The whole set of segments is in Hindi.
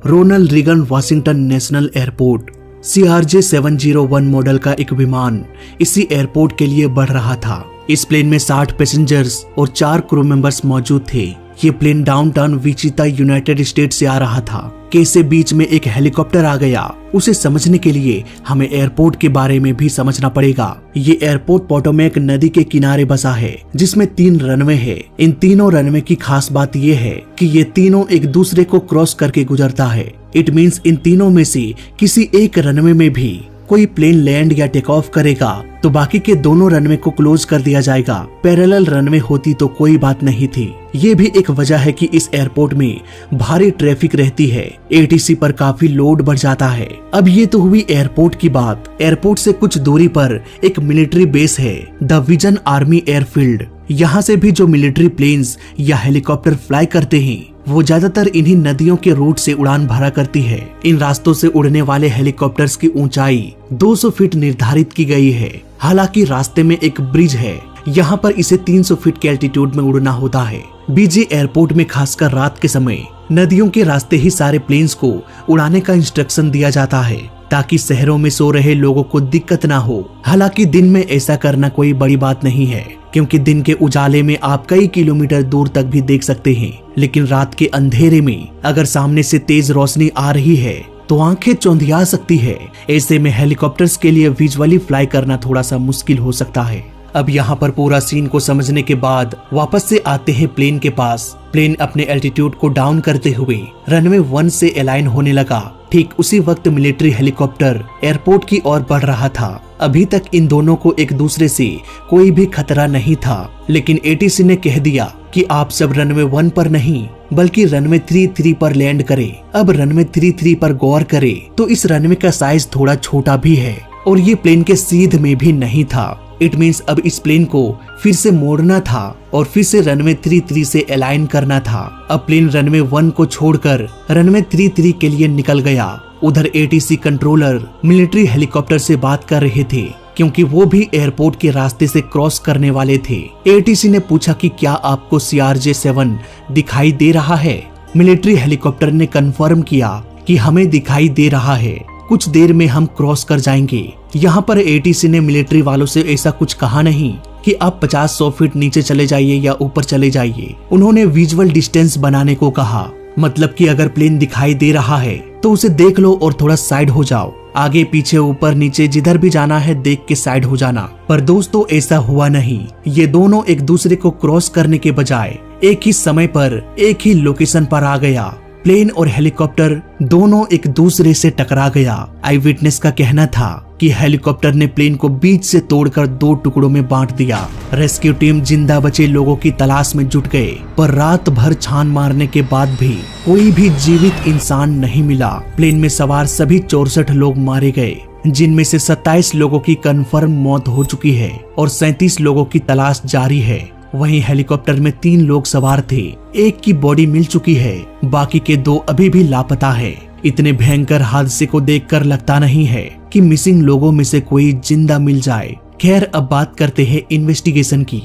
Ronald Reagan Washington national airport. CRJ-701 model का एक विमान इसी एयरपोर्ट के लिए बढ़ रहा था। इस प्लेन में 60 पैसेंजर्स और 4 क्रू मेंबर्स मौजूद थे। ये प्लेन डाउनटाउन विचिता यूनाइटेड स्टेट से आ रहा था। कैसे बीच में एक हेलीकॉप्टर आ गया, उसे समझने के लिए हमें एयरपोर्ट के बारे में भी समझना पड़ेगा। ये एयरपोर्ट पोटोमैक नदी के किनारे बसा है, जिसमें 3 रनवे है। इन तीनों रनवे की खास बात ये है कि ये तीनों एक दूसरे को क्रॉस करके गुजरता है। इट मीन्स इन तीनों में से किसी एक रनवे में भी कोई प्लेन लैंड या टेक ऑफ करेगा तो बाकी के दोनों रनवे को क्लोज कर दिया जाएगा। पैरेलल रनवे होती तो कोई बात नहीं थी। ये भी एक वजह है कि इस एयरपोर्ट में भारी ट्रैफिक रहती है। ATC पर काफी लोड बढ़ जाता है। अब ये तो हुई एयरपोर्ट की बात। एयरपोर्ट से कुछ दूरी पर एक मिलिट्री बेस है, द विजन आर्मी एयरफील्ड। यहाँ से भी जो मिलिट्री प्लेन्स या हेलीकॉप्टर फ्लाई करते हैं वो ज्यादातर इन्हीं नदियों के रूट से उड़ान भरा करती है। इन रास्तों से उड़ने वाले हेलीकॉप्टर्स की ऊंचाई 200 फीट निर्धारित की गई है। हालांकि रास्ते में एक ब्रिज है, यहाँ पर इसे 300 फीट के एल्टीट्यूड में उड़ना होता है। BJ एयरपोर्ट में खासकर रात के समय नदियों के रास्ते ही सारे प्लेन्स को उड़ाने का इंस्ट्रक्शन दिया जाता है ताकि शहरों में सो रहे लोगों को दिक्कत ना हो। हालांकि दिन में ऐसा करना कोई बड़ी बात नहीं है, क्योंकि दिन के उजाले में आप कई किलोमीटर दूर तक भी देख सकते हैं, लेकिन रात के अंधेरे में अगर सामने से तेज रोशनी आ रही है तो आंखें चौंधिया सकती है। ऐसे में हेलीकॉप्टर्स के लिए विजुअली फ्लाई करना थोड़ा सा मुश्किल हो सकता है। अब यहाँ पर पूरा सीन को समझने के बाद वापस से आते हैं प्लेन के पास। प्लेन अपने एल्टीट्यूड को डाउन करते हुए रनवे 1 से अलाइन होने लगा। ठीक उसी वक्त मिलिट्री हेलीकॉप्टर एयरपोर्ट की ओर बढ़ रहा था। अभी तक इन दोनों को एक दूसरे से कोई भी खतरा नहीं था, लेकिन ATC ने कह दिया कि आप सब रनवे 1 पर नहीं बल्कि रनवे 33 पर लैंड करें। अब रनवे 33 पर गौर करें तो इस रनवे का साइज थोड़ा छोटा भी है और ये प्लेन के सीध में भी नहीं था। इट मीन्स अब इस प्लेन को फिर से मोड़ना था और फिर से रनवे 33 से अलाइन करना था। अब प्लेन रनवे 1 को छोड़कर रनवे 33 के लिए निकल गया। उधर ATC कंट्रोलर मिलिट्री हेलीकॉप्टर से बात कर रहे थे, क्योंकि वो भी एयरपोर्ट के रास्ते से क्रॉस करने वाले थे। ATC ने पूछा कि क्या आपको CRJ-7 दिखाई दे रहा है। मिलिट्री हेलीकॉप्टर ने कंफर्म किया कि हमें दिखाई दे रहा है, कुछ देर में हम क्रॉस कर जाएंगे। यहाँ पर ATC ने मिलिट्री वालों से ऐसा कुछ कहा नहीं कि आप 50-100 फीट नीचे चले जाइए या ऊपर चले जाइए। उन्होंने विजुअल डिस्टेंस बनाने को कहा, मतलब कि अगर प्लेन दिखाई दे रहा है तो उसे देख लो और थोड़ा साइड हो जाओ। आगे पीछे ऊपर नीचे जिधर भी जाना है देख के साइड हो जाना। पर दोस्तों ऐसा हुआ नहीं। ये दोनों एक दूसरे को क्रॉस करने के बजाय एक ही समय पर एक ही लोकेशन पर आ गया। प्लेन और हेलीकॉप्टर दोनों एक दूसरे से टकरा गया। आई विटनेस का कहना था कि हेलीकॉप्टर ने प्लेन को बीच से तोड़कर 2 टुकड़ों में बांट दिया। रेस्क्यू टीम जिंदा बचे लोगों की तलाश में जुट गए, पर रात भर छान मारने के बाद भी कोई भी जीवित इंसान नहीं मिला। प्लेन में सवार सभी 64 लोग मारे गए, जिनमें से 27 लोगों की कंफर्म मौत हो चुकी है और 37 लोगों की तलाश जारी है। वहीं हेलीकॉप्टर में 3 लोग सवार थे, एक की बॉडी मिल चुकी है, बाकी के 2 अभी भी लापता है। इतने भयंकर हादसे को देखकर लगता नहीं है कि मिसिंग लोगों में से कोई जिंदा मिल जाए। खैर अब बात करते हैं इन्वेस्टिगेशन की।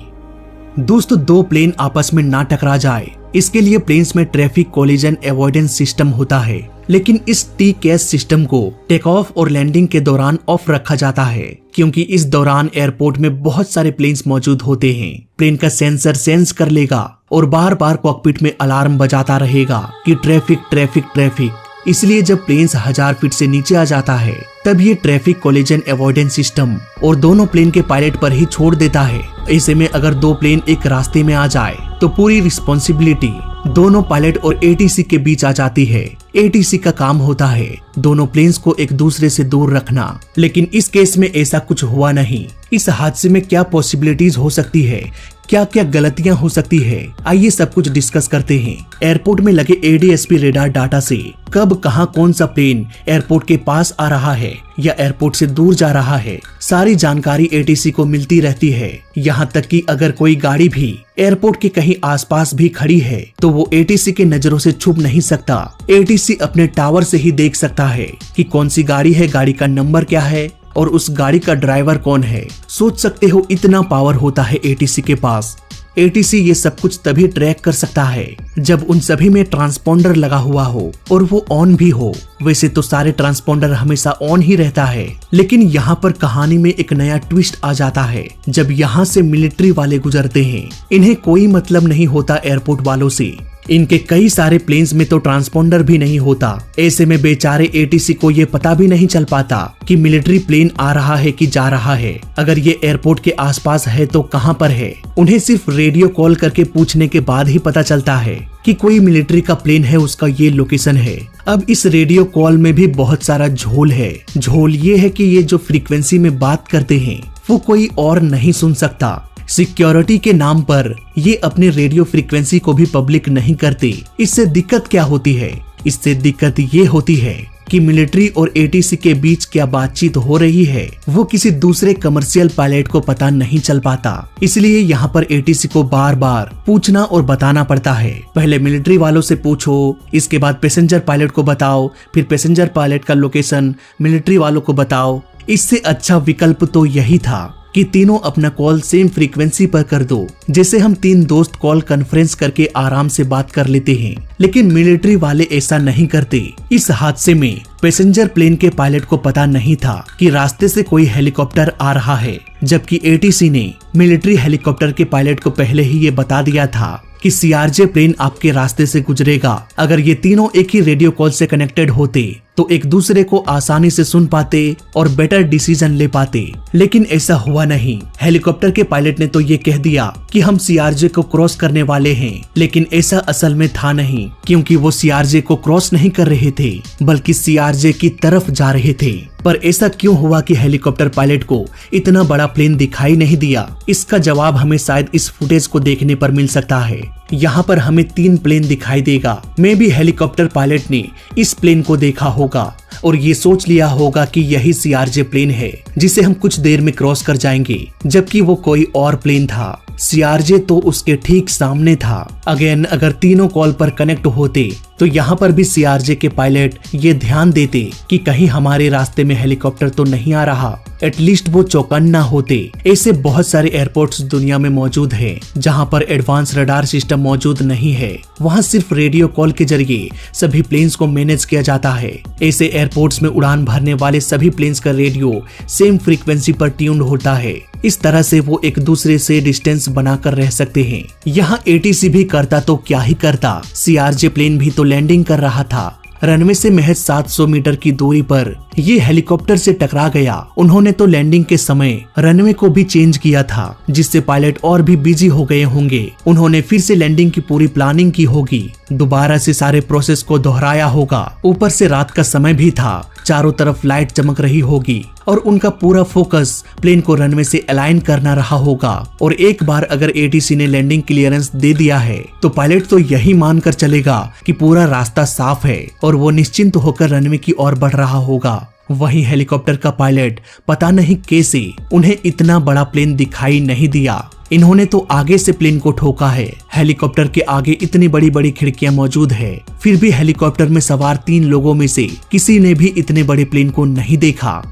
दोस्तों 2 प्लेन आपस में ना टकरा जाए, इसके लिए प्लेन्स में ट्रैफिक कोलिजन अवॉइडेंस सिस्टम होता है, लेकिन इस TCAS सिस्टम को टेक ऑफ और लैंडिंग के दौरान ऑफ रखा जाता है, क्योंकि इस दौरान एयरपोर्ट में बहुत सारे प्लेन्स मौजूद होते हैं। प्लेन का सेंसर सेंस कर लेगा और बार बार कॉकपिट में अलार्म बजाता रहेगा कि ट्रैफिक ट्रैफिक ट्रैफिक। इसलिए जब प्लेन्स 1000 फीट से नीचे आ जाता है तब ये ट्रैफिक कोलिजन अवॉइडेंस सिस्टम और दोनों प्लेन के पायलट पर ही छोड़ देता है। ऐसे में अगर 2 प्लेन एक रास्ते में आ जाए तो पूरी रिस्पॉन्सिबिलिटी दोनों पायलट और ATC के बीच आ जाती है। ATC का काम होता है दोनों प्लेन्स को एक दूसरे से दूर रखना, लेकिन इस केस में ऐसा कुछ हुआ नहीं। इस हादसे में क्या पॉसिबिलिटीज हो सकती है, क्या क्या गलतियां हो सकती है, आइए सब कुछ डिस्कस करते हैं। एयरपोर्ट में लगे ADSP रेडार डाटा से कब कहां कौन सा प्लेन एयरपोर्ट के पास आ रहा है या एयरपोर्ट से दूर जा रहा है, सारी जानकारी ATC को मिलती रहती है। यहाँ तक कि अगर कोई गाड़ी भी एयरपोर्ट के कहीं आसपास भी खड़ी है तो वो ATC के नजरों से छुप नहीं सकता। ATC अपने टावर से ही देख सकता है कि कौन सी गाड़ी है, गाड़ी का नंबर क्या है और उस गाड़ी का ड्राइवर कौन है। सोच सकते हो इतना पावर होता है ATC के पास। एटीसी ये सब कुछ तभी ट्रैक कर सकता है जब उन सभी में ट्रांसपोंडर लगा हुआ हो और वो ऑन भी हो। वैसे तो सारे ट्रांसपोंडर हमेशा ऑन ही रहता है, लेकिन यहाँ पर कहानी में एक नया ट्विस्ट आ जाता है जब यहाँ से मिलिट्री वाले गुजरते हैं। इन्हें कोई मतलब नहीं होता एयरपोर्ट वालों से। इनके कई सारे प्लेन्स में तो ट्रांसपोंडर भी नहीं होता। ऐसे में बेचारे एटीसी को ये पता भी नहीं चल पाता कि मिलिट्री प्लेन आ रहा है कि जा रहा है। अगर ये एयरपोर्ट के आसपास है तो कहाँ पर है। उन्हें सिर्फ रेडियो कॉल करके पूछने के बाद ही पता चलता है कि कोई मिलिट्री का प्लेन है, उसका ये लोकेशन है। अब इस रेडियो कॉल में भी बहुत सारा झोल है। झोल ये है कि ये जो फ्रीक्वेंसी में बात करते हैं वो कोई और नहीं सुन सकता। सिक्योरिटी के नाम पर ये अपने रेडियो फ्रीक्वेंसी को भी पब्लिक नहीं करते। इससे दिक्कत क्या होती है? इससे दिक्कत ये होती है कि मिलिट्री और एटीसी के बीच क्या बातचीत हो रही है वो किसी दूसरे कमर्शियल पायलट को पता नहीं चल पाता। इसलिए यहाँ पर एटीसी को बार बार पूछना और बताना पड़ता है। पहले मिलिट्री वालों से पूछो, इसके बाद पैसेंजर पायलट को बताओ, फिर पैसेंजर पायलट का लोकेशन मिलिट्री वालों को बताओ। इससे अच्छा विकल्प तो यही था कि तीनों अपना कॉल सेम फ्रीक्वेंसी पर कर दो, जैसे हम 3 दोस्त कॉल कॉन्फ्रेंस करके आराम से बात कर लेते हैं। लेकिन मिलिट्री वाले ऐसा नहीं करते। इस हादसे में पैसेंजर प्लेन के पायलट को पता नहीं था कि रास्ते से कोई हेलीकॉप्टर आ रहा है, जबकि एटीसी ने मिलिट्री हेलीकॉप्टर के पायलट को पहले ही ये बता दिया था कि सीआरजे प्लेन आपके रास्ते से गुजरेगा। अगर ये तीनों एक ही रेडियो कॉल से कनेक्टेड होते तो एक दूसरे को आसानी से सुन पाते और बेटर डिसीजन ले पाते, लेकिन ऐसा हुआ नहीं। हेलीकॉप्टर के पायलट ने तो ये कह दिया कि हम सीआरजे को क्रॉस करने वाले हैं, लेकिन ऐसा असल में था नहीं, क्योंकि वो सीआरजे को क्रॉस नहीं कर रहे थे बल्कि सीआरजे की तरफ जा रहे थे। पर ऐसा क्यों हुआ कि हेलीकॉप्टर पायलट को इतना बड़ा प्लेन दिखाई नहीं दिया? इसका जवाब हमें शायद इस फुटेज को देखने पर मिल सकता है। यहाँ पर हमें 3 प्लेन दिखाई देगा। मे बी हेलीकॉप्टर पायलट ने इस प्लेन को देखा होगा और ये सोच लिया होगा कि यही सीआरजे प्लेन है जिसे हम कुछ देर में क्रॉस कर जाएंगे, जबकि वो कोई और प्लेन था। सीआरजे तो उसके ठीक सामने था। अगेन अगर तीनों कॉल पर कनेक्ट होते तो यहाँ पर भी सीआरजे के पायलट ये ध्यान देते कि कहीं हमारे रास्ते में हेलीकॉप्टर तो नहीं आ रहा। एटलीस्ट वो चौकन्ना होते। ऐसे बहुत सारे एयरपोर्ट्स दुनिया में मौजूद हैं जहाँ पर एडवांस रडार सिस्टम मौजूद नहीं है। वहाँ सिर्फ रेडियो कॉल के जरिए सभी प्लेन्स को मैनेज किया जाता है। ऐसे एयरपोर्ट्स में उड़ान भरने वाले सभी प्लेन्स का रेडियो सेम फ्रीक्वेंसी पर ट्यून्ड होता है। इस तरह से वो एक दूसरे से डिस्टेंस बनाकर रह सकते हैं। यहाँ एटीसी भी करता तो क्या ही करता, सीआरजे प्लेन भी तो लैंडिंग कर रहा था। रनवे से महज 700 मीटर की दूरी पर ये हेलीकॉप्टर से टकरा गया। उन्होंने तो लैंडिंग के समय रनवे को भी चेंज किया था, जिससे पायलट और भी बिजी हो गए होंगे। उन्होंने फिर से लैंडिंग की पूरी प्लानिंग की होगी, दोबारा से सारे प्रोसेस को दोहराया होगा। ऊपर से रात का समय भी था, चारों तरफ लाइट चमक रही होगी और उनका पूरा फोकस प्लेन को रनवे से अलाइन करना रहा होगा। और एक बार अगर एटीसी ने लैंडिंग क्लियरेंस दे दिया है तो पायलट तो यही मानकर चलेगा कि पूरा रास्ता साफ है और वो निश्चिंत होकर रनवे की ओर बढ़ रहा होगा। वहीं हेलीकॉप्टर का पायलट पता नहीं कैसे उन्हें इतना बड़ा प्लेन दिखाई नहीं दिया। इन्होंने तो आगे से प्लेन को ठोका है। हेलीकॉप्टर के आगे इतनी बड़ी बड़ी खिड़कियां मौजूद है, फिर भी हेलीकॉप्टर में सवार 3 लोगों में से किसी ने भी इतने बड़े प्लेन को नहीं देखा।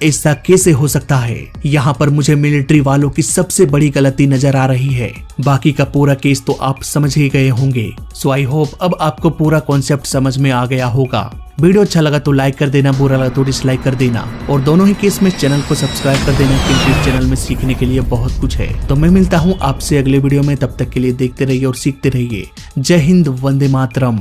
ऐसा कैसे हो सकता है? यहाँ पर मुझे मिलिट्री वालों की सबसे बड़ी गलती नजर आ रही है। बाकी का पूरा केस तो आप समझ ही गए होंगे। सो आई होप अब आपको पूरा कॉन्सेप्ट समझ में आ गया होगा। वीडियो अच्छा लगा तो लाइक कर देना, बुरा लगा तो डिसलाइक कर देना और दोनों ही केस में चैनल को सब्सक्राइब कर देना, क्योंकि इस चैनल में सीखने के लिए बहुत कुछ है। तो मैं मिलता हूँ आपसे अगले वीडियो में, तब तक के लिए देखते रहिए और सीखते रहिए। जय हिंद, वंदे मातरम।